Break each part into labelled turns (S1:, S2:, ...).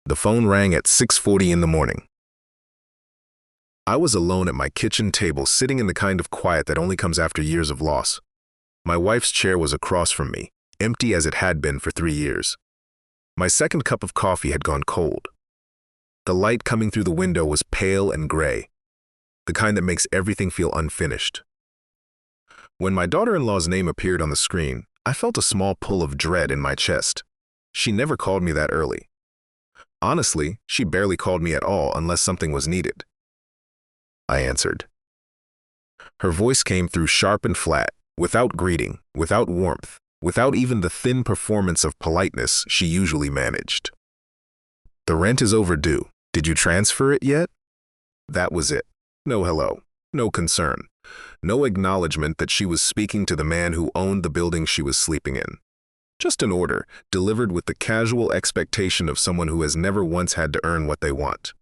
S1: The phone rang at 6:40 in the morning. I was alone at my kitchen table, sitting in the kind of quiet that only comes after years of loss. My wife's chair was across from me, empty as it had been for 3 years. My second cup of coffee had gone cold. The light coming through the window was pale and gray, the kind that makes everything feel unfinished. When my daughter-in-law's name appeared on the screen, I felt a small pull of dread in my chest. She never called me that early. Honestly, she barely called me at all unless something was needed. I answered. Her voice came through sharp and flat, without greeting, without warmth, without even the thin performance of politeness she usually managed. "The rent is overdue. Did you transfer it yet?" That was it. No hello, no concern, no acknowledgement that she was speaking to the man who owned the building she was sleeping in. Just an order, delivered with the casual expectation of someone who has never once had to earn what they want.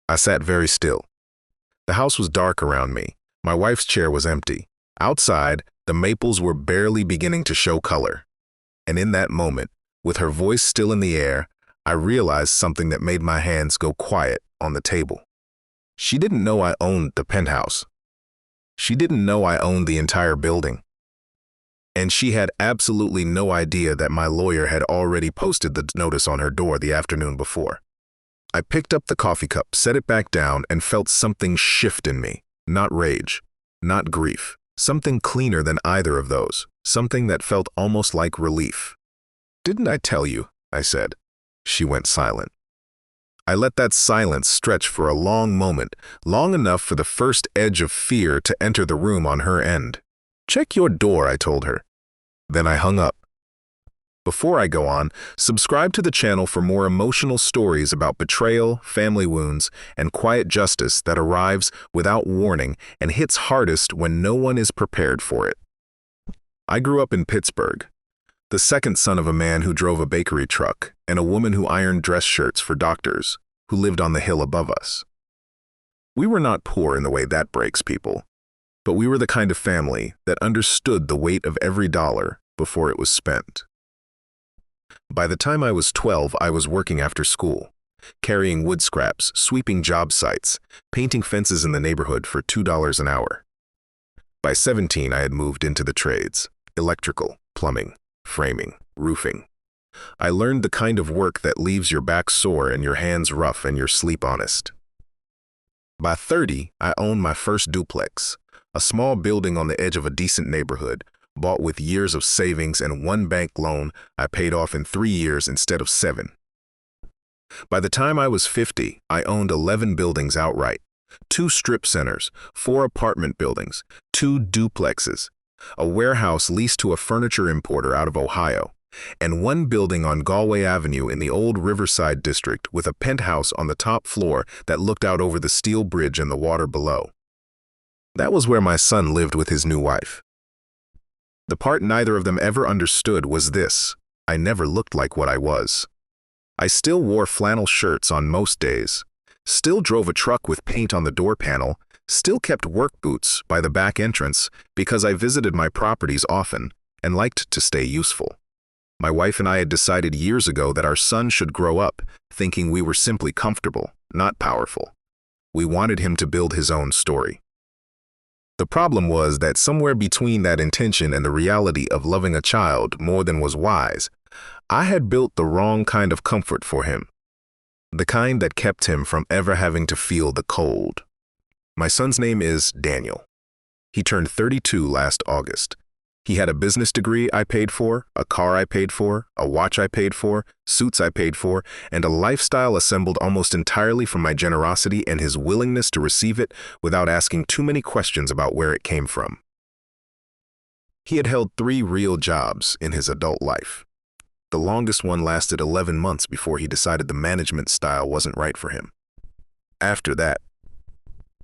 S1: I sat very still. The house was dark around me. My wife's chair was empty. Outside, the maples were barely beginning to show color. And in that moment, with her voice still in the air, I realized something that made my hands go quiet on the table. She didn't know I owned the penthouse. She didn't know I owned the entire building. And she had absolutely no idea that my lawyer had already posted the notice on her door the afternoon before. I picked up the coffee cup, set it back down, and felt something shift in me. Not rage, not grief. Something cleaner than either of those. Something that felt almost like relief. "Didn't I tell you?" I said. She went silent. I let that silence stretch for a long moment, long enough for the first edge of fear to enter the room on her end. "Check your door," I told her. Then I hung up. Before I go on, subscribe to the channel for more emotional stories about betrayal, family wounds, and quiet justice that arrives without warning and hits hardest when no one is prepared for it. I grew up in Pittsburgh, the second son of a man who drove a bakery truck and a woman who ironed dress shirts for doctors who lived on the hill above us. We were not poor in the way that breaks people, but we were the kind of family that understood the weight of every dollar before it was spent. By the time I was 12, I was working after school, carrying wood scraps, sweeping job sites, painting fences in the neighborhood for $2 an hour. By 17, I had moved into the trades: electrical, plumbing, framing, roofing. I learned the kind of work that leaves your back sore and your hands rough and your sleep honest. By 30, I owned my first duplex, a small building on the edge of a decent neighborhood, bought with years of savings and one bank loan I paid off in 3 years instead of 7. By the time I was 50, I owned 11 buildings outright, 2 strip centers, 4 apartment buildings, 2 duplexes, a warehouse leased to a furniture importer out of Ohio, and 1 building on Galway Avenue in the old Riverside district with a penthouse on the top floor that looked out over the steel bridge and the water below. That was where my son lived with his new wife. The part neither of them ever understood was this: I never looked like what I was. I still wore flannel shirts on most days, still drove a truck with paint on the door panel, still kept work boots by the back entrance because I visited my properties often and liked to stay useful. My wife and I had decided years ago that our son should grow up thinking we were simply comfortable, not powerful. We wanted him to build his own story. The problem was that somewhere between that intention and the reality of loving a child more than was wise, I had built the wrong kind of comfort for him, the kind that kept him from ever having to feel the cold. My son's name is Daniel. He turned 32 last August. He had a business degree I paid for, a car I paid for, a watch I paid for, suits I paid for, and a lifestyle assembled almost entirely from my generosity and his willingness to receive it without asking too many questions about where it came from. He had held 3 real jobs in his adult life. The longest one lasted 11 months before he decided the management style wasn't right for him. After that,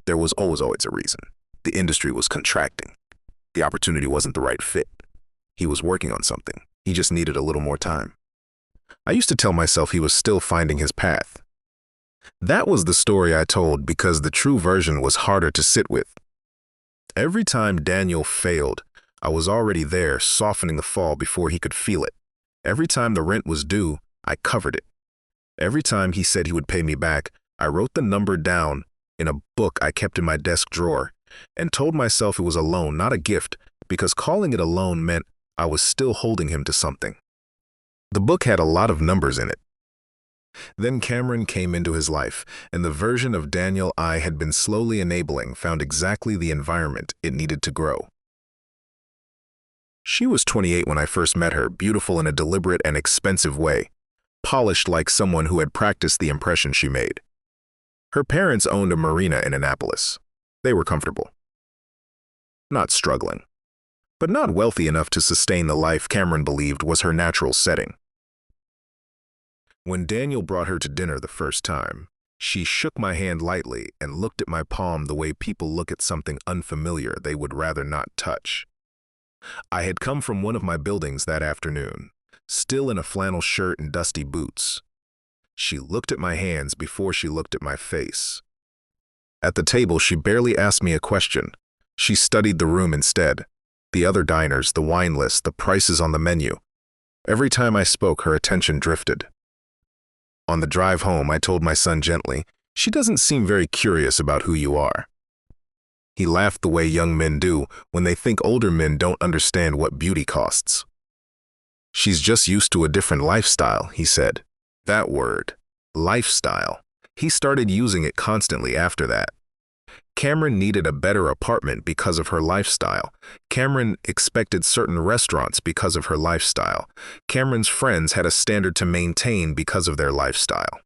S1: there was always a reason. The industry was contracting. The opportunity wasn't the right fit. He was working on something. He just needed a little more time. I used to tell myself he was still finding his path. That was the story I told because the true version was harder to sit with. Every time Daniel failed, I was already there, softening the fall before he could feel it. Every time the rent was due, I covered it. Every time he said he would pay me back, I wrote the number down in a book I kept in my desk drawer and told myself it was a loan, not a gift, because calling it a loan meant I was still holding him to something. The book had a lot of numbers in it. Then Cameron came into his life, and the version of Daniel I had been slowly enabling found exactly the environment it needed to grow. She was 28 when I first met her, beautiful in a deliberate and expensive way, polished like someone who had practiced the impression she made. Her parents owned a marina in Annapolis. They were comfortable. Not struggling, but not wealthy enough to sustain the life Cameron believed was her natural setting. When Daniel brought her to dinner the first time, she shook my hand lightly and looked at my palm the way people look at something unfamiliar they would rather not touch. I had come from one of my buildings that afternoon, still in a flannel shirt and dusty boots. She looked at my hands before she looked at my face. At the table, she barely asked me a question. She studied the room instead, the other diners, the wine list, the prices on the menu. Every time I spoke, her attention drifted. On the drive home, I told my son gently, "She doesn't seem very curious about who you are." He laughed the way young men do when they think older men don't understand what beauty costs. "She's just used to a different lifestyle," he said. That word, lifestyle, he started using it constantly after that. Cameron needed a better apartment because of her lifestyle. Cameron expected certain restaurants because of her lifestyle. Cameron's friends had a standard to maintain because of their lifestyle.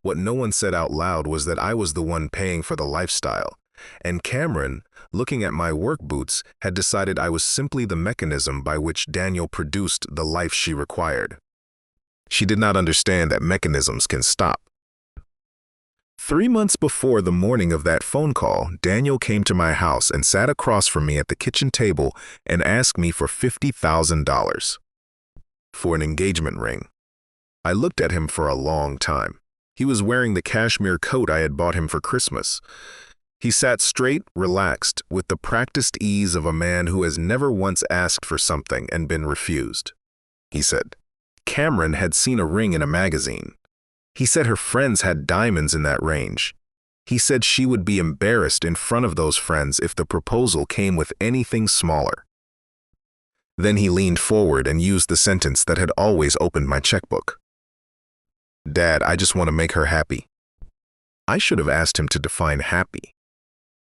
S1: What no one said out loud was that I was the one paying for the lifestyle, and Cameron, looking at my work boots, had decided I was simply the mechanism by which Daniel produced the life she required. She did not understand that mechanisms can stop. 3 months before the morning of that phone call, Daniel came to my house and sat across from me at the kitchen table and asked me for $50,000 for an engagement ring. I looked at him for a long time. He was wearing the cashmere coat I had bought him for Christmas. He sat straight, relaxed, with the practiced ease of a man who has never once asked for something and been refused. He said, Cameron had seen a ring in a magazine. He said her friends had diamonds in that range. He said she would be embarrassed in front of those friends if the proposal came with anything smaller. Then he leaned forward and used the sentence that had always opened my checkbook. "Dad, I just want to make her happy." I should have asked him to define happy.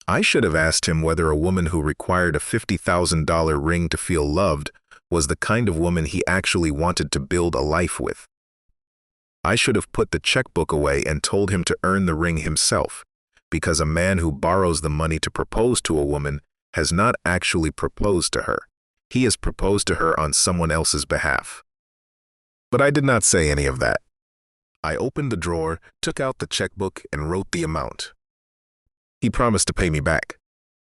S1: I should have asked him whether a woman who required a $50,000 ring to feel loved was the kind of woman he actually wanted to build a life with. I should have put the checkbook away and told him to earn the ring himself, because a man who borrows the money to propose to a woman has not actually proposed to her. He has proposed to her on someone else's behalf. But I did not say any of that. I opened the drawer, took out the checkbook, and wrote the amount. He promised to pay me back.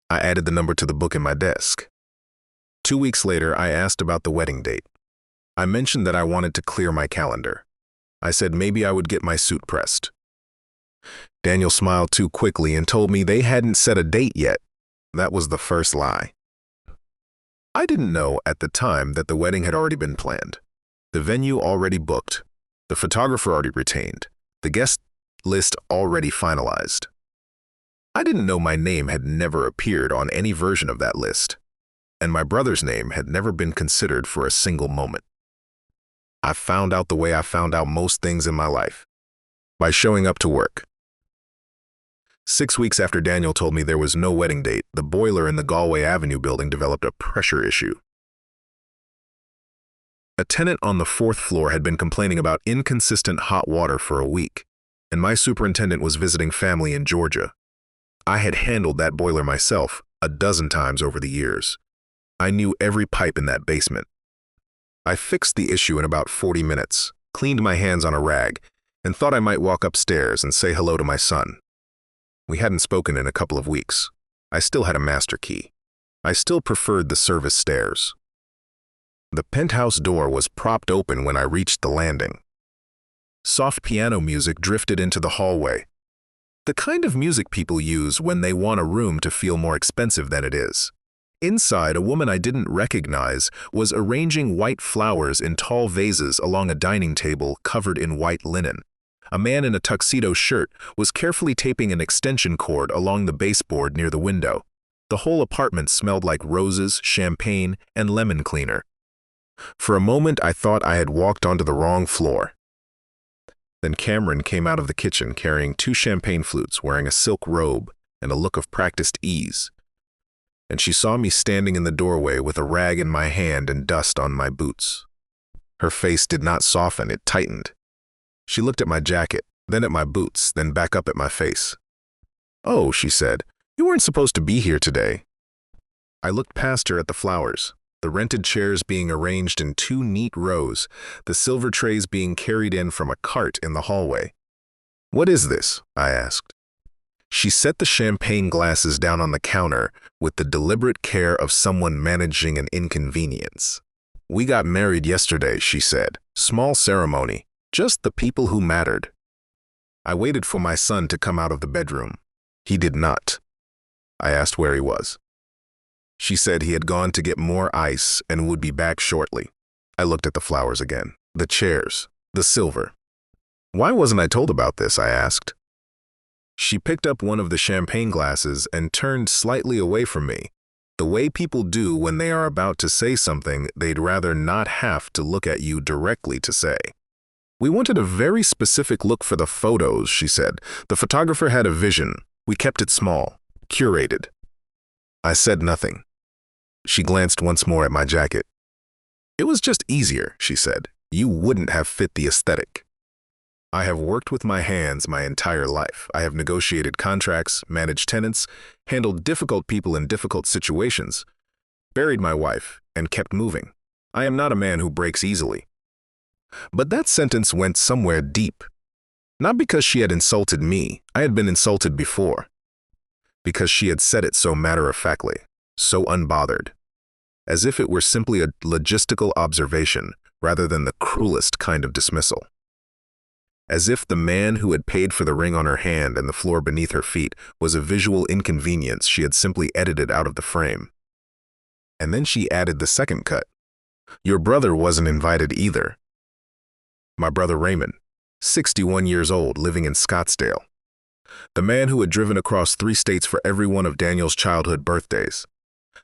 S1: I added the number to the book in my desk. 2 weeks later, I asked about the wedding date. I mentioned that I wanted to clear my calendar. I said maybe I would get my suit pressed. Daniel smiled too quickly and told me they hadn't set a date yet. That was the first lie. I didn't know at the time that the wedding had already been planned. The venue already booked. The photographer already retained. The guest list already finalized. I didn't know my name had never appeared on any version of that list, and my brother's name had never been considered for a single moment. I found out the way I found out most things in my life, by showing up to work. 6 weeks after Daniel told me there was no wedding date, the boiler in the Galway Avenue building developed a pressure issue. A tenant on the 4th floor had been complaining about inconsistent hot water for a week, and my superintendent was visiting family in Georgia. I had handled that boiler myself a dozen times over the years. I knew every pipe in that basement. I fixed the issue in about 40 minutes, cleaned my hands on a rag, and thought I might walk upstairs and say hello to my son. We hadn't spoken in a couple of weeks. I still had a master key. I still preferred the service stairs. The penthouse door was propped open when I reached the landing. Soft piano music drifted into the hallway. The kind of music people use when they want a room to feel more expensive than it is. Inside, a woman I didn't recognize was arranging white flowers in tall vases along a dining table covered in white linen. A man in a tuxedo shirt was carefully taping an extension cord along the baseboard near the window. The whole apartment smelled like roses, champagne, and lemon cleaner. For a moment, I thought I had walked onto the wrong floor. Then Cameron came out of the kitchen carrying 2 champagne flutes, wearing a silk robe and a look of practiced ease. And she saw me standing in the doorway with a rag in my hand and dust on my boots. Her face did not soften, it tightened. She looked at my jacket, then at my boots, then back up at my face. "Oh," she said, "you weren't supposed to be here today." I looked past her at the flowers, the rented chairs being arranged in 2 neat rows, the silver trays being carried in from a cart in the hallway. "What is this?" I asked. She set the champagne glasses down on the counter with the deliberate care of someone managing an inconvenience. "We got married yesterday," she said. "Small ceremony, just the people who mattered." I waited for my son to come out of the bedroom. He did not. I asked where he was. She said he had gone to get more ice and would be back shortly. I looked at the flowers again, the chairs, the silver. "Why wasn't I told about this?" I asked. She picked up one of the champagne glasses and turned slightly away from me, the way people do when they are about to say something they'd rather not have to look at you directly to say. "We wanted a very specific look for the photos," she said. "The photographer had a vision. We kept it small, curated." I said nothing. She glanced once more at my jacket. "It was just easier," she said. "You wouldn't have fit the aesthetic." I have worked with my hands my entire life. I have negotiated contracts, managed tenants, handled difficult people in difficult situations, buried my wife, and kept moving. I am not a man who breaks easily. But that sentence went somewhere deep. Not because she had insulted me, I had been insulted before. Because she had said it so matter-of-factly, so unbothered, as if it were simply a logistical observation rather than the cruelest kind of dismissal. As if the man who had paid for the ring on her hand and the floor beneath her feet was a visual inconvenience she had simply edited out of the frame. And then she added the second cut. "Your brother wasn't invited either." My brother Raymond, 61 years old, living in Scottsdale. The man who had driven across 3 states for every one of Daniel's childhood birthdays.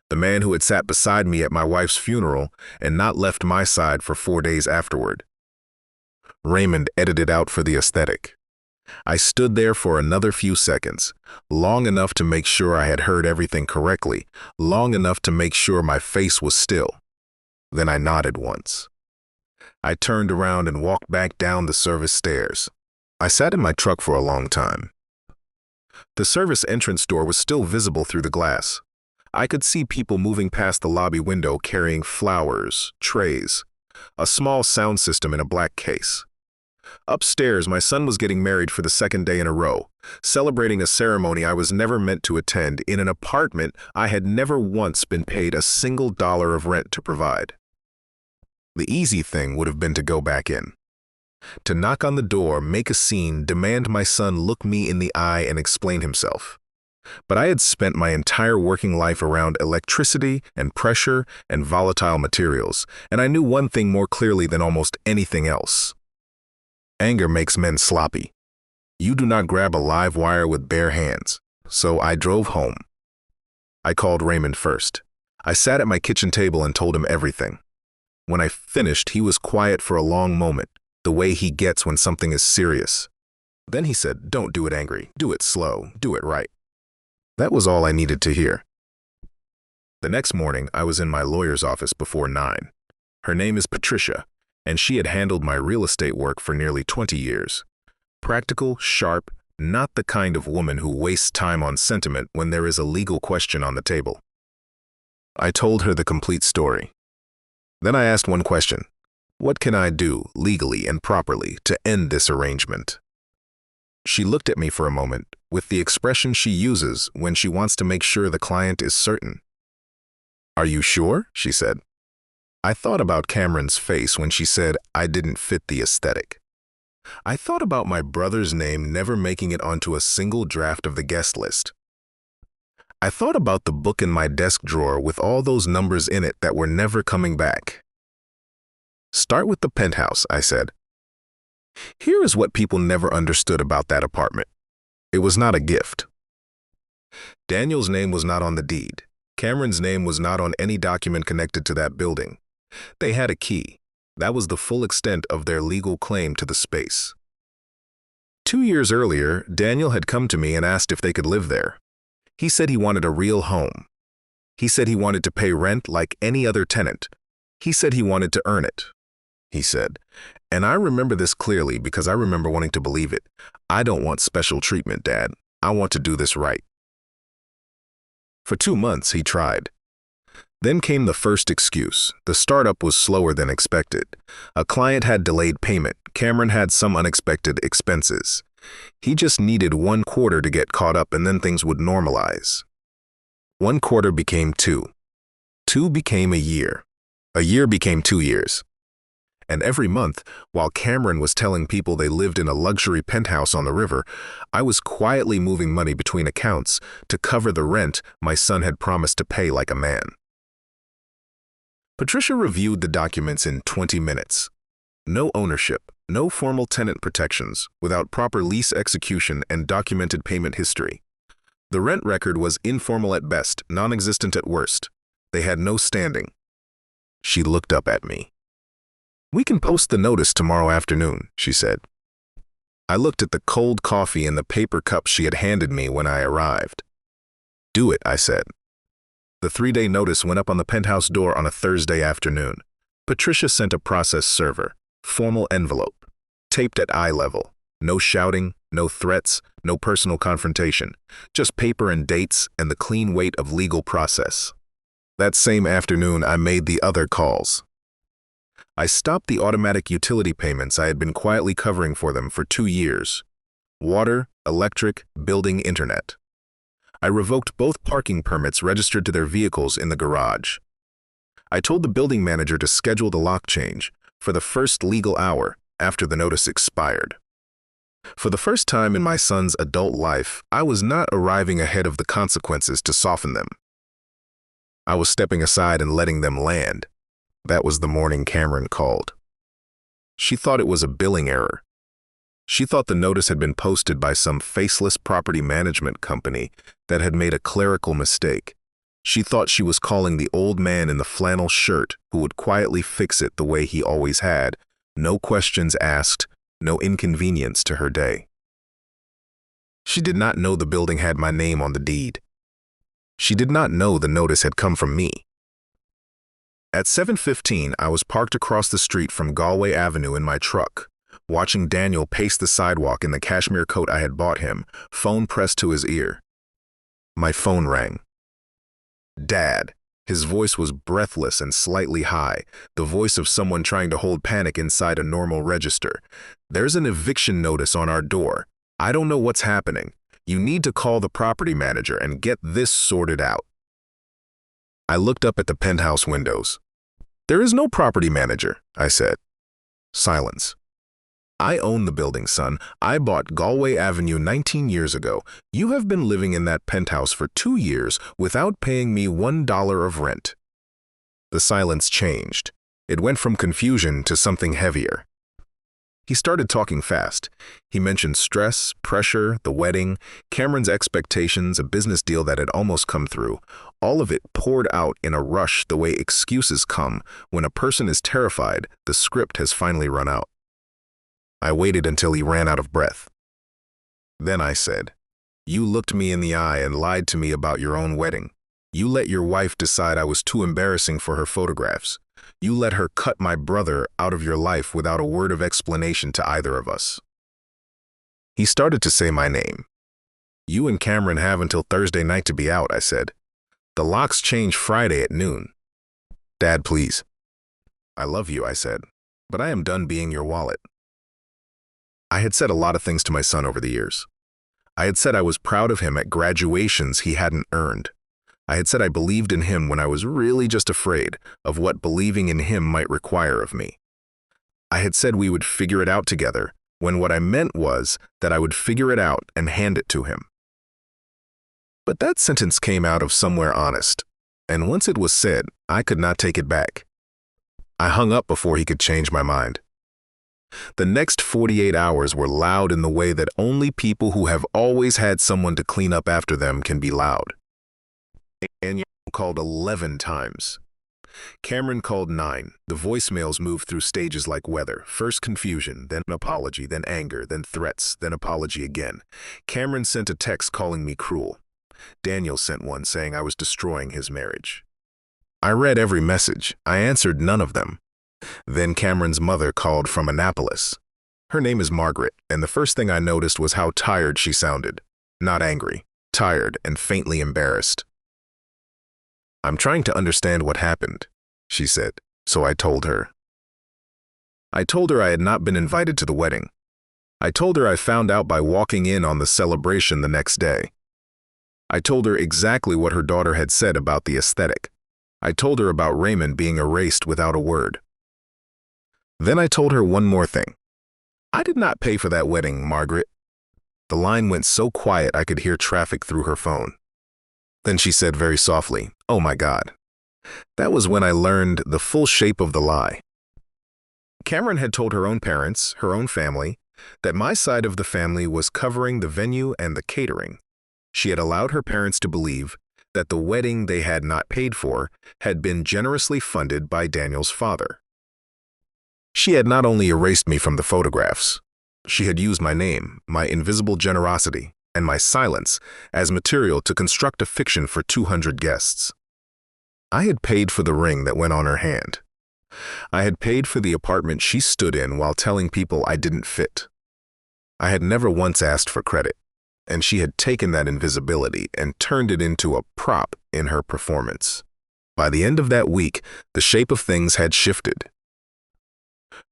S1: The man who had sat beside me at my wife's funeral and not left my side for 4 days afterward. Raymond edited out for the aesthetic. I stood there for another few seconds, long enough to make sure I had heard everything correctly, long enough to make sure my face was still. Then I nodded once. I turned around and walked back down the service stairs. I sat in my truck for a long time. The service entrance door was still visible through the glass. I could see people moving past the lobby window carrying flowers, trays, a small sound system in a black case. Upstairs, my son was getting married for the 2nd day in a row, celebrating a ceremony I was never meant to attend in an apartment I had never once been paid a single dollar of rent to provide. The easy thing would have been to go back in. To knock on the door, make a scene, demand my son look me in the eye and explain himself. But I had spent my entire working life around electricity and pressure and volatile materials, and I knew one thing more clearly than almost anything else. Anger makes men sloppy. You do not grab a live wire with bare hands. So I drove home. I called Raymond first. I sat at my kitchen table and told him everything. When I finished, he was quiet for a long moment, the way he gets when something is serious. Then he said, "Don't do it angry. Do it slow. Do it right." That was all I needed to hear. The next morning, I was in my lawyer's office before 9. Her name is Patricia, and she had handled my real estate work for nearly 20 years. Practical, sharp, not the kind of woman who wastes time on sentiment when there is a legal question on the table. I told her the complete story. Then I asked one question. What can I do, legally and properly, to end this arrangement? She looked at me for a moment, with the expression she uses when she wants to make sure the client is certain. "Are you sure?" she said. I thought about Cameron's face when she said I didn't fit the aesthetic. I thought about my brother's name never making it onto a single draft of the guest list. I thought about the book in my desk drawer with all those numbers in it that were never coming back. Start with the penthouse, I said. Here is what people never understood about that apartment. It was not a gift. Daniel's name was not on the deed. Cameron's name was not on any document connected to that building. They had a key. That was the full extent of their legal claim to the space. 2 years earlier, Daniel had come to me and asked if they could live there. He said he wanted a real home. He said he wanted to pay rent like any other tenant. He said he wanted to earn it. He said, and I remember this clearly because I remember wanting to believe it. I don't want special treatment, Dad. I want to do this right. For 2 months, he tried. Then came the first excuse. The startup was slower than expected. A client had delayed payment. Cameron had some unexpected expenses. He just needed 1 quarter to get caught up and then things would normalize. 1 quarter became 2. 2 became a year. A year became 2 years. And every month, while Cameron was telling people they lived in a luxury penthouse on the river, I was quietly moving money between accounts to cover the rent my son had promised to pay like a man. Patricia reviewed the documents in 20 minutes. No ownership, no formal tenant protections, without proper lease execution and documented payment history. The rent record was informal at best, non-existent at worst. They had no standing. She looked up at me. We can post the notice tomorrow afternoon, she said. I looked at the cold coffee in the paper cup she had handed me when I arrived. Do it, I said. The 3-day notice went up on the penthouse door on a Thursday afternoon. Patricia sent a process server, formal envelope, taped at eye level. No shouting, no threats, no personal confrontation, just paper and dates and the clean weight of legal process. That same afternoon, I made the other calls. I stopped the automatic utility payments I had been quietly covering for them for 2 years. Water, electric, building, internet. I revoked both parking permits registered to their vehicles in the garage. I told the building manager to schedule the lock change for the first legal hour after the notice expired. For the first time in my son's adult life, I was not arriving ahead of the consequences to soften them. I was stepping aside and letting them land. That was the morning Cameron called. She thought it was a billing error. She thought the notice had been posted by some faceless property management company that had made a clerical mistake. She thought she was calling the old man in the flannel shirt who would quietly fix it the way he always had, no questions asked, no inconvenience to her day. She did not know the building had my name on the deed. She did not know the notice had come from me. At 7:15, I was parked across the street from Galway Avenue in my truck, watching Daniel pace the sidewalk in the cashmere coat I had bought him, phone pressed to his ear. My phone rang. Dad. His voice was breathless and slightly high, the voice of someone trying to hold panic inside a normal register. There's an eviction notice on our door. I don't know what's happening. You need to call the property manager and get this sorted out. I looked up at the penthouse windows. There is no property manager, I said. Silence. I own the building, son. I bought Galway Avenue 19 years ago. You have been living in that penthouse for 2 years without paying me $1 of rent. The silence changed. It went from confusion to something heavier. He started talking fast. He mentioned stress, pressure, the wedding, Cameron's expectations, a business deal that had almost come through. All of it poured out in a rush the way excuses come when a person is terrified the script has finally run out. I waited until he ran out of breath. Then I said, "You looked me in the eye and lied to me about your own wedding. You let your wife decide I was too embarrassing for her photographs. You let her cut my brother out of your life without a word of explanation to either of us." He started to say my name. "You and Cameron have until Thursday night to be out," I said. "The locks change Friday at noon." "Dad, please." "I love you," I said, "but I am done being your wallet." I had said a lot of things to my son over the years. I had said I was proud of him at graduations he hadn't earned. I had said I believed in him when I was really just afraid of what believing in him might require of me. I had said we would figure it out together, when what I meant was that I would figure it out and hand it to him. But that sentence came out of somewhere honest, and once it was said, I could not take it back. I hung up before he could change my mind. The next 48 hours were loud in the way that only people who have always had someone to clean up after them can be loud. Daniel called 11 times. Cameron called 9. The voicemails moved through stages like weather. First confusion, then apology, then anger, then threats, then apology again. Cameron sent a text calling me cruel. Daniel sent one saying I was destroying his marriage. I read every message. I answered none of them. Then Cameron's mother called from Annapolis. Her name is Margaret, and the first thing I noticed was how tired she sounded. Not angry, tired and faintly embarrassed. I'm trying to understand what happened, she said, so I told her. I told her I had not been invited to the wedding. I told her I found out by walking in on the celebration the next day. I told her exactly what her daughter had said about the aesthetic. I told her about Raymond being erased without a word. Then I told her one more thing. I did not pay for that wedding, Margaret. The line went so quiet I could hear traffic through her phone. Then she said very softly, "Oh my God." That was when I learned the full shape of the lie. Cameron had told her own parents, her own family, that my side of the family was covering the venue and the catering. She had allowed her parents to believe that the wedding they had not paid for had been generously funded by Daniel's father. She had not only erased me from the photographs, she had used my name, my invisible generosity, and my silence as material to construct a fiction for 200 guests. I had paid for the ring that went on her hand. I had paid for the apartment she stood in while telling people I didn't fit. I had never once asked for credit, and she had taken that invisibility and turned it into a prop in her performance. By the end of that week, the shape of things had shifted.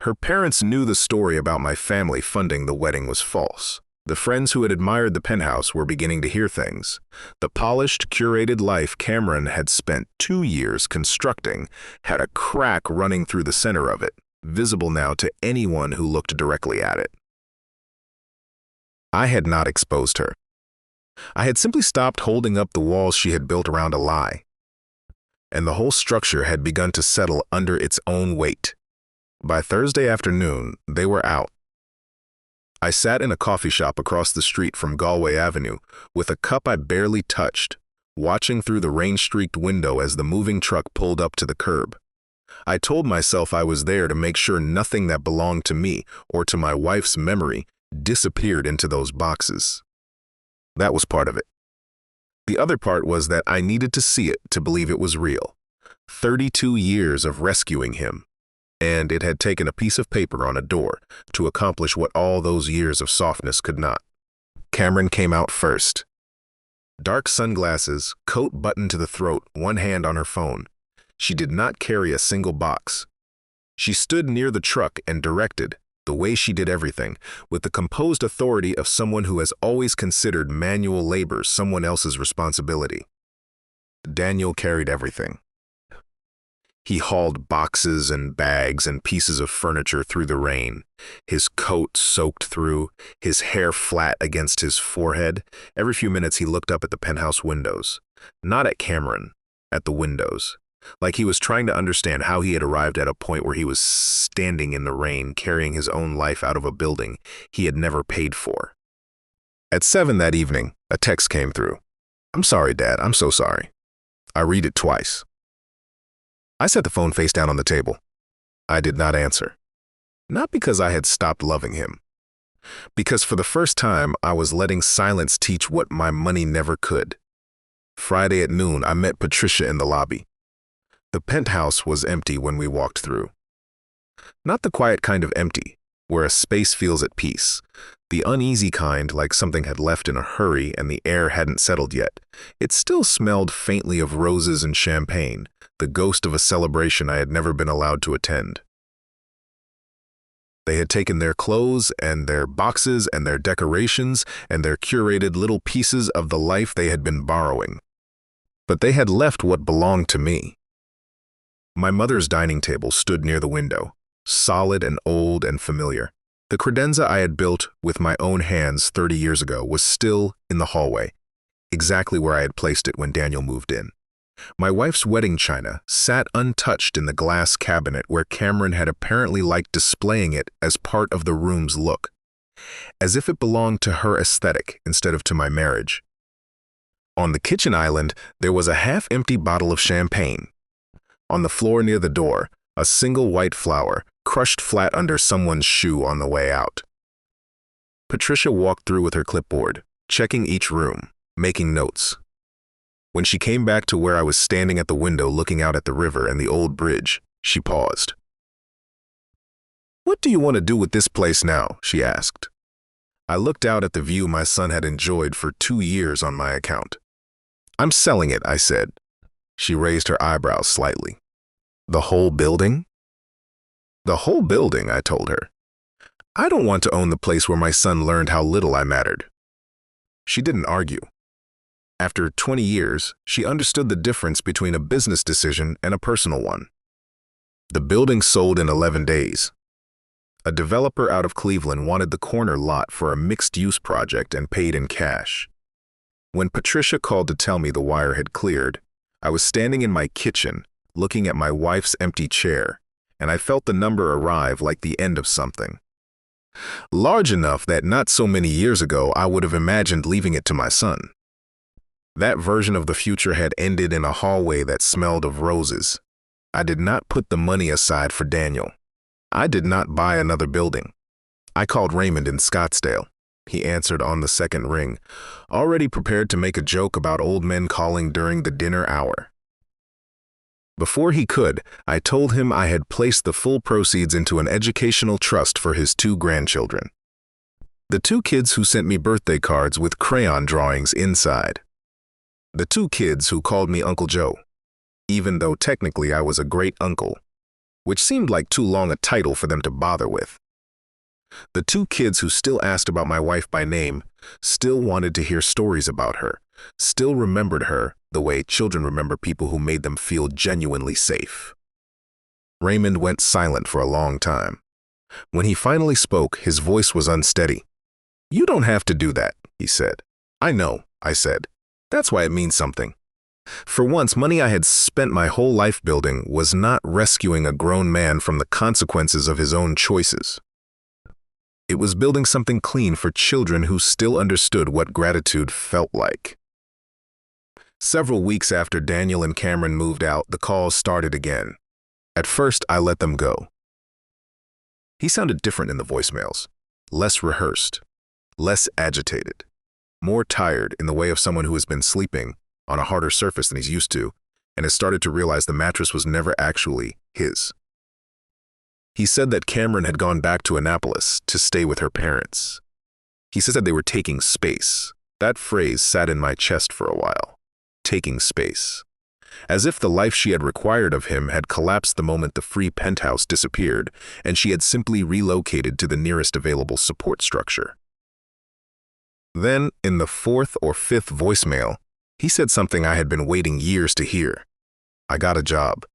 S1: Her parents knew the story about my family funding the wedding was false. The friends who had admired the Penthouse were beginning to hear things. The polished, curated life Cameron had spent 2 years constructing had a crack running through the center of it, visible now to anyone who looked directly at it. I had not exposed her. I had simply stopped holding up the walls she had built around a lie, and the whole structure had begun to settle under its own weight. By Thursday afternoon, they were out. I sat in a coffee shop across the street from Galway Avenue with a cup I barely touched, watching through the rain-streaked window as the moving truck pulled up to the curb. I told myself I was there to make sure nothing that belonged to me or to my wife's memory disappeared into those boxes. That was part of it. The other part was that I needed to see it to believe it was real. 32 years of rescuing him. And it had taken a piece of paper on a door to accomplish what all those years of softness could not. Cameron came out first. Dark sunglasses, coat buttoned to the throat, one hand on her phone. She did not carry a single box. She stood near the truck and directed, the way she did everything, with the composed authority of someone who has always considered manual labor someone else's responsibility. Daniel carried everything. He hauled boxes and bags and pieces of furniture through the rain, his coat soaked through, his hair flat against his forehead. Every few minutes he looked up at the penthouse windows. Not at Cameron, at the windows. Like he was trying to understand how he had arrived at a point where he was standing in the rain, carrying his own life out of a building he had never paid for. At 7 that evening, a text came through. "I'm sorry, Dad, I'm so sorry." I read it twice. I set the phone face down on the table. I did not answer. Not because I had stopped loving him. Because for the first time, I was letting silence teach what my money never could. Friday at noon, I met Patricia in the lobby. The penthouse was empty when we walked through. Not the quiet kind of empty, where a space feels at peace. The uneasy kind, like something had left in a hurry and the air hadn't settled yet. It still smelled faintly of roses and champagne, the ghost of a celebration I had never been allowed to attend. They had taken their clothes and their boxes and their decorations and their curated little pieces of the life they had been borrowing. But they had left what belonged to me. My mother's dining table stood near the window, solid and old and familiar. The credenza I had built with my own hands 30 years ago was still in the hallway. exactly where I had placed it when Daniel moved in. My wife's wedding china sat untouched in the glass cabinet where Cameron had apparently liked displaying it as part of the room's look, as if it belonged to her aesthetic instead of to my marriage. On the kitchen island, there was a half-empty bottle of champagne. On the floor near the door, a single white flower crushed flat under someone's shoe on the way out. Patricia walked through with her clipboard, checking each room, making notes. When she came back to where I was standing at the window looking out at the river and the old bridge, she paused. "What do you want to do with this place now?" she asked. I looked out at the view my son had enjoyed for 2 years on my account. "I'm selling it," I said. She raised her eyebrows slightly. "The whole building?" "The whole building," I told her. "I don't want to own the place where my son learned how little I mattered." She didn't argue. After 20 years, she understood the difference between a business decision and a personal one. The building sold in 11 days. A developer out of Cleveland wanted the corner lot for a mixed-use project and paid in cash. When Patricia called to tell me the wire had cleared, I was standing in my kitchen, looking at my wife's empty chair, and I felt the number arrive like the end of something. Large enough that not so many years ago I would have imagined leaving it to my son. That version of the future had ended in a hallway that smelled of roses. I did not put the money aside for Daniel. I did not buy another building. I called Raymond in Scottsdale. He answered on the second ring, already prepared to make a joke about old men calling during the dinner hour. Before he could, I told him I had placed the full proceeds into an educational trust for his 2 grandchildren. The 2 kids who sent me birthday cards with crayon drawings inside. The 2 kids who called me Uncle Joe, even though technically I was a great uncle, which seemed like too long a title for them to bother with. The 2 kids who still asked about my wife by name, still wanted to hear stories about her, still remembered her the way children remember people who made them feel genuinely safe. Raymond went silent for a long time. When he finally spoke, his voice was unsteady. "You don't have to do that," he said. "I know," I said. "That's why it means something." For once, money I had spent my whole life building was not rescuing a grown man from the consequences of his own choices. It was building something clean for children who still understood what gratitude felt like. Several weeks after Daniel and Cameron moved out, the calls started again. At first, I let them go. He sounded different in the voicemails, less rehearsed, less agitated, more tired in the way of someone who has been sleeping on a harder surface than he's used to, and has started to realize the mattress was never actually his. He said that Cameron had gone back to Annapolis to stay with her parents. He said they were taking space. That phrase sat in my chest for a while. Taking space. As if the life she had required of him had collapsed the moment the free penthouse disappeared, and she had simply relocated to the nearest available support structure. Then, in the 4th or 5th voicemail, he said something I had been waiting years to hear. I got a job.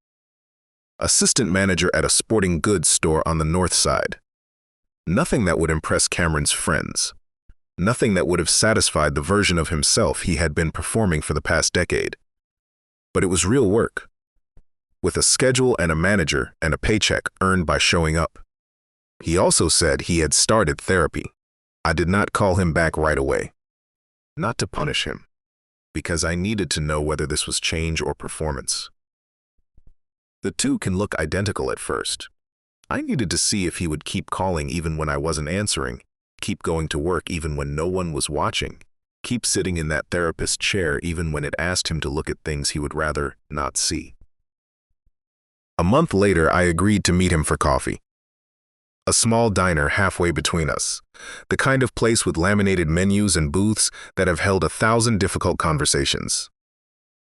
S1: Assistant manager at a sporting goods store on the north side. Nothing that would impress Cameron's friends. Nothing that would have satisfied the version of himself he had been performing for the past decade. But it was real work. With a schedule and a manager and a paycheck earned by showing up. He also said he had started therapy. I did not call him back right away. Not to punish him, because I needed to know whether this was change or performance. The 2 can look identical at first. I needed to see if he would keep calling even when I wasn't answering, keep going to work even when no one was watching, keep sitting in that therapist chair even when it asked him to look at things he would rather not see. A month later, I agreed to meet him for coffee. A small diner halfway between us, the kind of place with laminated menus and booths that have held 1,000 difficult conversations.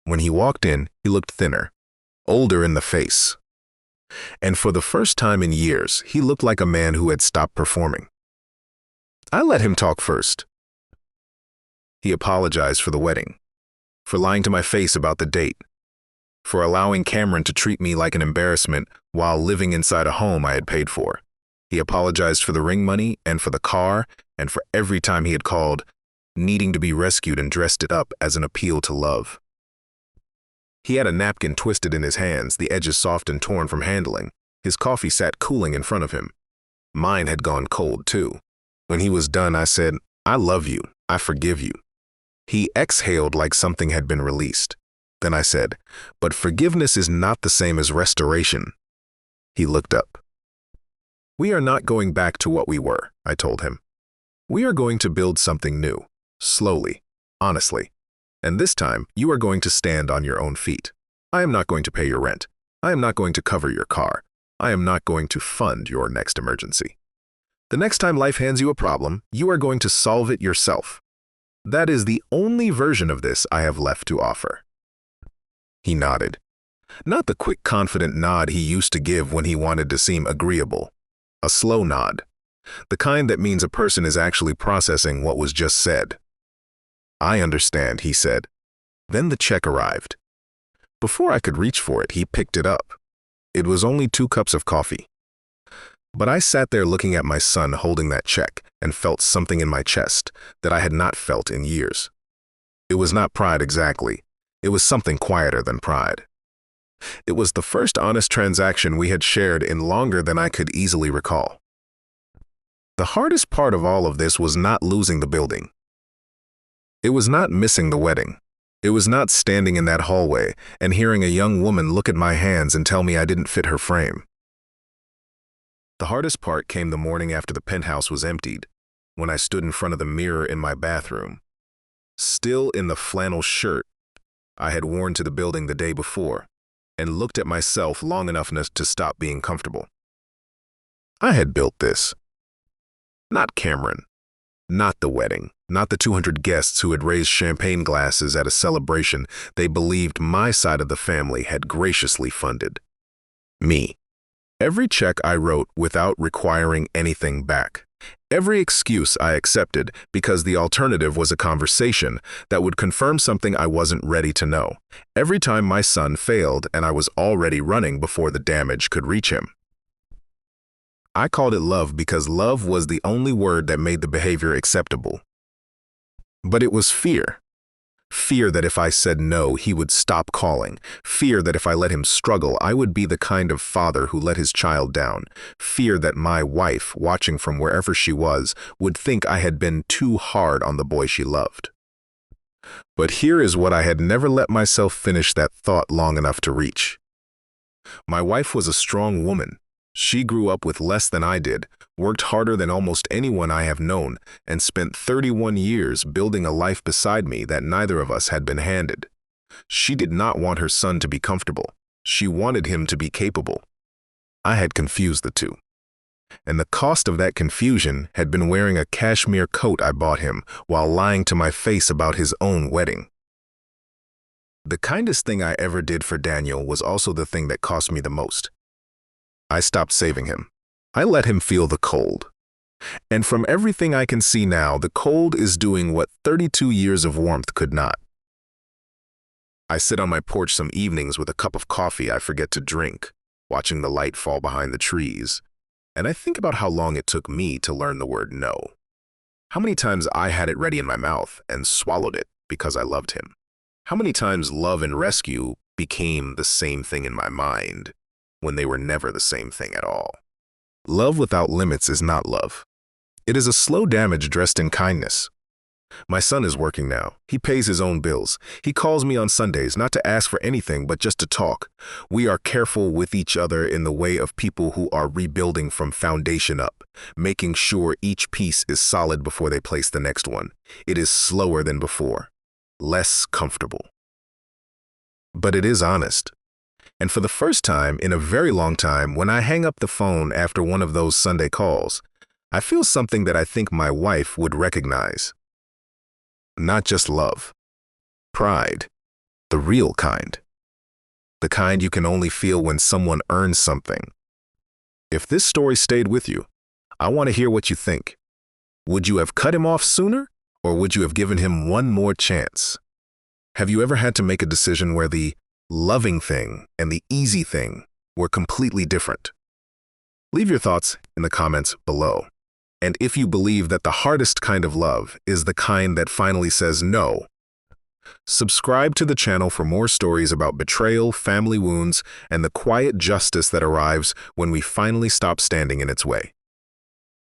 S1: When he walked in, he looked thinner, older in the face. And for the first time in years, he looked like a man who had stopped performing. I let him talk first. He apologized for the wedding, for lying to my face about the date, for allowing Cameron to treat me like an embarrassment while living inside a home I had paid for. He apologized for the ring money and for the car and for every time he had called needing to be rescued, and dressed it up as an appeal to love. He had a napkin twisted in his hands, the edges soft and torn from handling. His coffee sat cooling in front of him. Mine had gone cold, too. When he was done, I said, "I love you. I forgive you." He exhaled like something had been released. Then I said, "But forgiveness is not the same as restoration." He looked up. "We are not going back to what we were," I told him. "We are going to build something new, slowly, honestly. And this time, you are going to stand on your own feet. I am not going to pay your rent. I am not going to cover your car. I am not going to fund your next emergency. The next time life hands you a problem, you are going to solve it yourself. That is the only version of this I have left to offer." He nodded. Not the quick, confident nod he used to give when he wanted to seem agreeable. A slow nod. The kind that means a person is actually processing what was just said. "I understand," he said. Then the check arrived. Before I could reach for it, he picked it up. It was only 2 cups of coffee. But I sat there looking at my son holding that check and felt something in my chest that I had not felt in years. It was not pride exactly. It was something quieter than pride. It was the first honest transaction we had shared in longer than I could easily recall. The hardest part of all of this was not losing the building. It was not missing the wedding. It was not standing in that hallway and hearing a young woman look at my hands and tell me I didn't fit her frame. The hardest part came the morning after the penthouse was emptied, when I stood in front of the mirror in my bathroom, still in the flannel shirt I had worn to the building the day before, and looked at myself long enough to stop being comfortable. I had built this. Not Cameron. Not the wedding. Not the 200 guests who had raised champagne glasses at a celebration they believed my side of the family had graciously funded. Me. Every check I wrote without requiring anything back. Every excuse I accepted because the alternative was a conversation that would confirm something I wasn't ready to know. Every time my son failed and I was already running before the damage could reach him. I called it love because love was the only word that made the behavior acceptable. But it was fear. Fear that if I said no, he would stop calling. Fear that if I let him struggle, I would be the kind of father who let his child down. Fear that my wife, watching from wherever she was, would think I had been too hard on the boy she loved. But here is what I had never let myself finish that thought long enough to reach. My wife was a strong woman. She grew up with less than I did, worked harder than almost anyone I have known, and spent 31 years building a life beside me that neither of us had been handed. She did not want her son to be comfortable. She wanted him to be capable. I had confused the two. And the cost of that confusion had been wearing a cashmere coat I bought him while lying to my face about his own wedding. The kindest thing I ever did for Daniel was also the thing that cost me the most. I stopped saving him. I let him feel the cold. And from everything I can see now, the cold is doing what 32 years of warmth could not. I sit on my porch some evenings with a cup of coffee I forget to drink, watching the light fall behind the trees, and I think about how long it took me to learn the word no. How many times I had it ready in my mouth and swallowed it because I loved him. How many times love and rescue became the same thing in my mind, when they were never the same thing at all. Love without limits is not love. It is a slow damage dressed in kindness. My son is working now. He pays his own bills. He calls me on Sundays not to ask for anything but just to talk. We are careful with each other in the way of people who are rebuilding from foundation up, making sure each piece is solid before they place the next one. It is slower than before, less comfortable. But it is honest. And for the first time in a very long time, when I hang up the phone after one of those Sunday calls, I feel something that I think my wife would recognize. Not just love. Pride. The real kind. The kind you can only feel when someone earns something. If this story stayed with you, I want to hear what you think. Would you have cut him off sooner, or would you have given him one more chance? Have you ever had to make a decision where the loving thing and the easy thing were completely different? Leave your thoughts in the comments below. And if you believe that the hardest kind of love is the kind that finally says no, subscribe to the channel for more stories about betrayal, family wounds, and the quiet justice that arrives when we finally stop standing in its way.